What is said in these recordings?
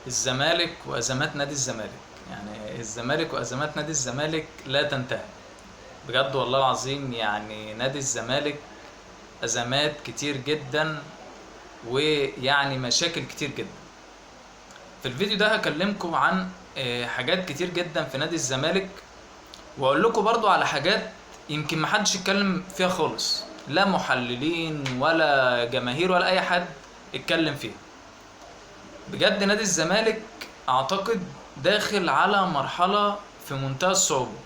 الزمالك وأزمات نادي الزمالك. يعني الزمالك وأزمات نادي الزمالك لا تنتهي بجد والله العظيم. يعني نادي الزمالك أزمات كتير جدا، ويعني مشاكل كتير جدا. في الفيديو ده هكلمكم عن حاجات كتير جدا في نادي الزمالك، واقول لكم برضو على حاجات يمكن محدش يتكلم فيها خالص، لا محللين ولا جماهير ولا اي حد اتكلم فيها. بجد نادي الزمالك اعتقد داخل على مرحلة في منتهى الصعوبة.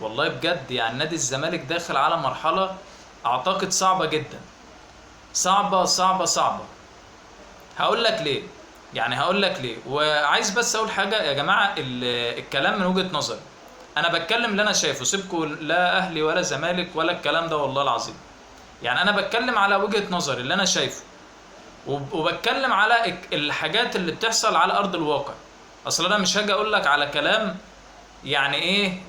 والله بجد يعني نادي الزمالك داخل على مرحلة اعتقد صعبة جدا، صعبة صعبة صعبة. هقول لك ليه. هقول لك ليه، وعايز بس اقول حاجة يا جماعة. الكلام من وجهة نظري، انا بتكلم اللي انا شايفه، سيبكوا لا اهلي ولا زمالك ولا الكلام ده والله العظيم. يعني انا بتكلم على وجهة نظري اللي انا شايفه، وبتكلم على الحاجات اللي بتحصل على ارض الواقع. اصل انا مش هاجي اقول لك على كلام يعني ايه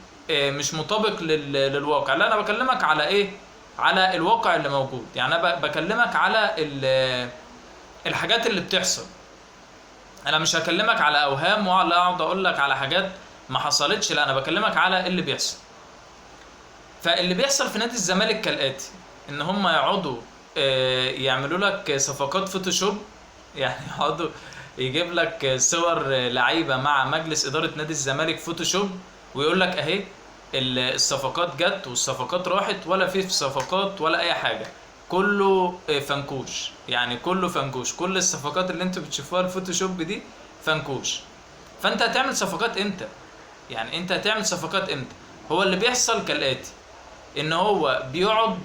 مش مطابق للواقع. لا، انا بكلمك على ايه، على الواقع اللي موجود. يعني انا بكلمك على الحاجات اللي بتحصل. انا مش هكلمك على اوهام ولا اقعد اقول لك على حاجات ما حصلتش، لا انا بكلمك على اللي بيحصل. فاللي بيحصل في نادي الزمالك كالاتي: ان هم يقعدوا يعملوا لك صفقات فوتوشوب. يعني يقعدوا يجيب لك صور لعيبه مع مجلس اداره نادي الزمالك فوتوشوب، ويقول لك اهي الصفقات جت والصفقات راحت، ولا في صفقات ولا اي حاجه، كله فنكوش. يعني كله فنكوش، كل الصفقات اللي انتوا بتشوفوها الفوتوشوب دي فنكوش. فانت هتعمل صفقات امتى؟ يعني انت هتعمل صفقات امتى؟ هو اللي بيحصل كالاتي: ان هو بيقعد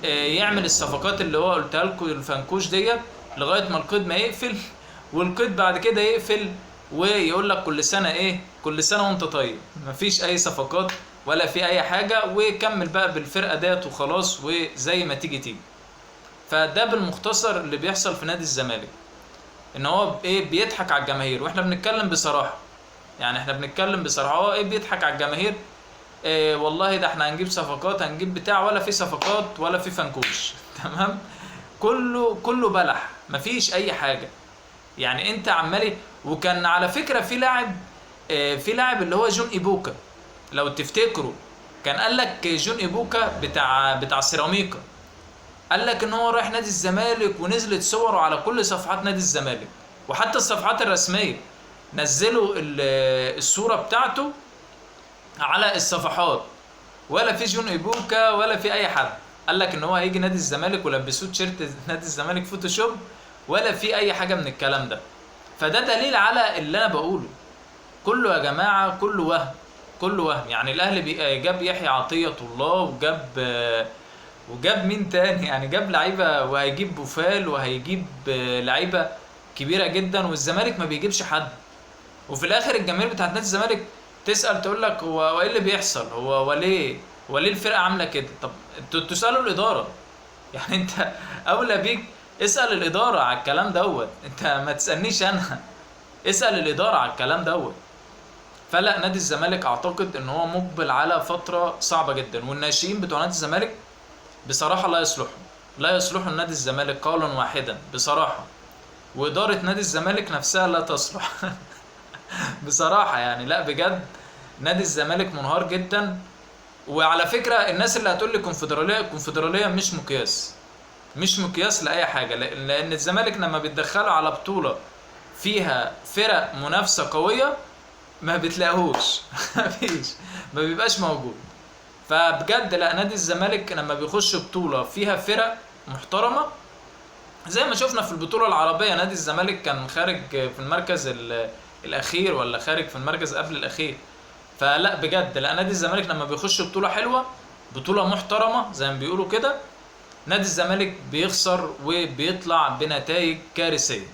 يعمل الصفقات اللي هو قلتها لكم الفنكوش ديت لغايه ما القيد ما يقفل، والقيد بعد كده يقفل ويقول لك كل سنه ايه، كل سنه وانت طيب، مفيش اي صفقات ولا في اي حاجه، وكمل بقى بالفرقه ديت وخلاص، وزي ما تيجي تيجي. فده بالمختصر اللي بيحصل في نادي الزمالك، ان هو ايه بيضحك على الجماهير. واحنا بنتكلم بصراحه، يعني احنا بنتكلم بصراحه، هو ايه بيضحك على الجماهير. إيه والله ده احنا هنجيب صفقات، هنجيب بتاع، ولا في صفقات ولا في فنكوش. تمام، كله بلح، مفيش اي حاجه. يعني انت عمالي. وكان على فكره في لاعب، في لاعب اللي هو جون ايبوكا، لو تفتكروا، كان قال لك جون ايبوكا بتاع سيراميكا، قال لك ان هو رايح نادي الزمالك، ونزلت صوره على كل صفحات نادي الزمالك، وحتى الصفحات الرسميه نزلوا الصوره بتاعته على الصفحات. ولا في جون ايبوكا ولا في اي حد قال لك ان هو هيجي نادي الزمالك ولبسوه تيشيرت نادي الزمالك فوتوشوب، ولا في اي حاجه من الكلام ده. فده دليل على اللي انا بقوله. كله يا جماعه كله وهم، كله وهم. يعني الاهلي جاب يحيى عطيه الله، وجاب مين تاني، يعني جاب لعيبه، وهيجيب بوفال، وهيجيب لعيبه كبيره جدا، والزمالك ما بيجيبش حد. وفي الاخر الجماهير بتاعت نادي الزمالك تسال تقول لك هو ايه اللي بيحصل، هو ليه الفرقه عامله كده؟ طب انتوا تسالوا الاداره. يعني انت اولى بيك اسال الاداره على الكلام دوت، انت ما تسالنيش انا. اسال الاداره على الكلام دوت. فلا، نادي الزمالك اعتقد ان هو مقبل على فتره صعبه جدا، والناشئين بتوع نادي الزمالك بصراحه لا يصلحوا، لا يصلحوا لنادي الزمالك قولا واحدا بصراحه. واداره نادي الزمالك نفسها لا تصلح. بصراحه يعني لا بجد، نادي الزمالك منهار جدا. وعلى فكره الناس اللي هتقول لي كونفدراليه، الكونفدراليه مش مقياس، مش مقياس لاي حاجه، لان الزمالك لما بيتدخلوا على بطوله فيها فرق منافسه قويه ما بتلاقوش. مفيش، ما بيبقاش موجود. فبجد لا، نادي الزمالك لما بيخش بطوله فيها فرق محترمه، زي ما شفنا في البطوله العربيه نادي الزمالك كان خارج في المركز الاخير، ولا خارج في المركز قبل الاخير. فلا بجد لا، نادي الزمالك لما بيخش بطوله حلوه، بطوله محترمه زي ما بيقولوا كده، نادي الزمالك بيخسر وبيطلع بنتائج كارثيه.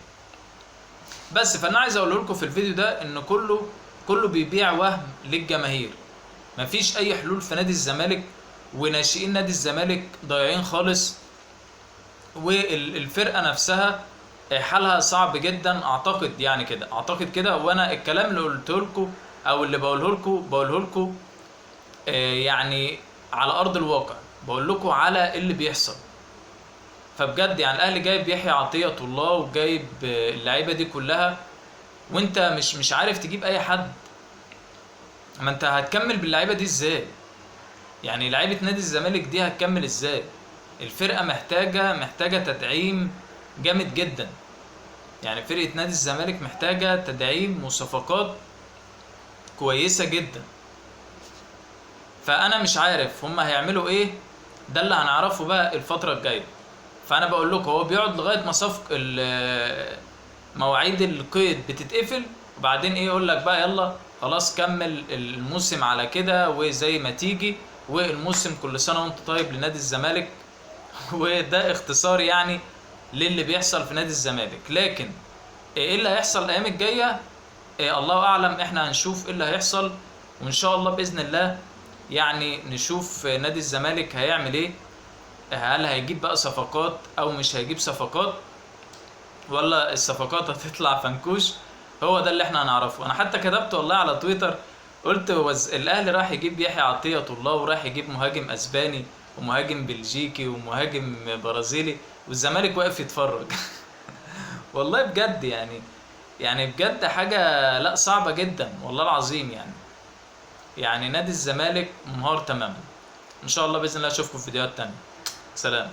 بس فانا عايز اقول لكم في الفيديو ده ان كله بيبيع وهم للجماهير. مفيش اي حلول في نادي الزمالك، وناشئين نادي الزمالك ضايعين خالص، والفرقه نفسها حالها صعب جدا. اعتقد يعني كده، اعتقد كده. وانا الكلام اللي قلته لكم او اللي بقوله لكم يعني على ارض الواقع، بقول لكم على اللي بيحصل. فبجد يعني الاهلي جايب يحيى عطيه الله، وجايب اللعيبه دي كلها، وانت مش عارف تجيب اي حد. ما انت هتكمل باللعيبه دي ازاي؟ يعني لعيبه نادي الزمالك دي هتكمل ازاي؟ الفرقه محتاجه تدعيم جامد جدا. يعني فرقه نادي الزمالك محتاجه تدعيم وصفقات كويسه جدا. فانا مش عارف هم هيعملوا ايه، ده اللي هنعرفه بقى الفتره الجايه. فانا بقول لكم هو بيقعد لغايه ما صفق مواعيد القيد بتتقفل، وبعدين ايه يقول لك بقى يلا خلاص كمل الموسم على كده وزي ما تيجي، والموسم كل سنه وانت طيب لنادي الزمالك. وده اختصار يعني للي بيحصل في نادي الزمالك. لكن ايه اللي هيحصل الايام الجايه؟ إيه الله اعلم، احنا هنشوف ايه اللي هيحصل. وان شاء الله باذن الله يعني نشوف نادي الزمالك هيعمل ايه. هل هيجيب بقى صفقات او مش هيجيب صفقات، ولا الصفقات هتطلع فنكوش؟ هو ده اللي احنا هنعرفه. انا حتى كتبت والله على تويتر، قلت الاهلي راح يجيب يحيى عطية الله، وراح يجيب مهاجم اسباني ومهاجم بلجيكي ومهاجم برازيلي، والزمالك واقف يتفرج. والله بجد يعني بجد حاجة لا صعبة جدا والله العظيم. يعني نادي الزمالك منهار تماما. ان شاء الله باذن الله اشوفكم في فيديوهات تانية. سلام.